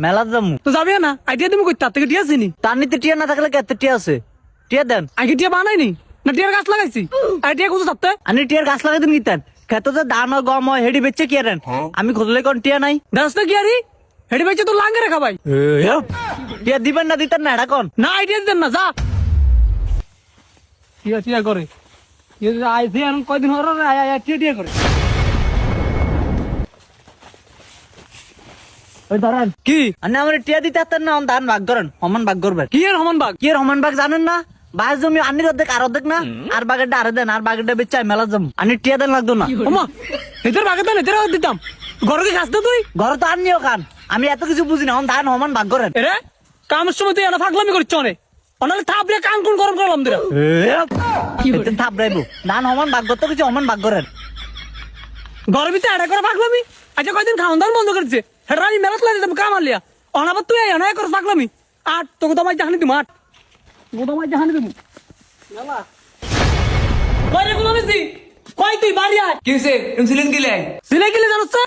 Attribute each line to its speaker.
Speaker 1: মেলা যাবো
Speaker 2: তো যাবি না আইডিয়া তুমি কই তার থেকে টিয়া চিনি
Speaker 1: তার নিতে টিয়া না থাকলে কেতে টিয়া আছে টিয়া দেন
Speaker 2: আগে টিয়া বানাইনি না টিয়ার গাছ লাগাইছি আইডিয়া কোথাও থাকতে
Speaker 1: আমি টিয়ার গাছ লাগাই দিন গিতেন খেতে তো ধান হয় গম হয় হেডি বেচছে কি আরেন আমি খুঁজলে কোন টিয়া নাই
Speaker 2: গাছটা কি আরি হেডি বাইছে তো লাঙ্গে রেখা ভাই
Speaker 1: টিয়া দিবেন না দিতেন না এটা কোন
Speaker 2: না আইডিয়া দেন না যা টিয়া টিয়া করে আইসি এখন কয়দিন হলো টিয়া টিয়া করে
Speaker 1: ওই ধরেন
Speaker 2: কি
Speaker 1: আমি আমার টিয়া দিতে পারতেন না ধান ভাগ করেন সমান ভাগ করবেন
Speaker 2: কি এর সমান বাঘ
Speaker 1: কি এর সমান ভাগ জানেন না বাস জমি আনির অর্ধেক আর অর্ধেক না আর বাগেরটা আরে দেন আর বাগেরটা বেচে মেলা যাবো আনি টিয়া দেন লাগতো না
Speaker 2: ওমা এদের বাগে দেন এদের দিতাম ঘরে কি খাস তুই
Speaker 1: ঘরে তো আর নিও খান আমি এত কিছু বুঝি না ধান সমান ভাগ করেন
Speaker 2: এরে কামের সময় তুই এনে ফাগলামি করছ অনেক অনালে থাপড়ে কান কোন গরম করলাম দিরা
Speaker 1: থাপ রাইবো ধান সমান ভাগ করতে কিছু সমান ভাগ করেন
Speaker 2: ঘরের ভিতরে এড়া করে ফাগলামি আচ্ছা কয়দিন খাওয়ান দাওয়ান বন্ধ করেছে হেটা আমি মেলা চলে দিতাম কাম আলিয়া অনাবার তুই এনে করে ফাগলামি আট তোকে তো আমার জাহানি দিম আট তোকে তো আমার জাহানি দিম মেলা বাইরে কোন আনিস কয় তুই বাড়ি আয়
Speaker 3: কি হয়েছে সিলিং গিলে
Speaker 2: সিলাই গেলে জানোস তো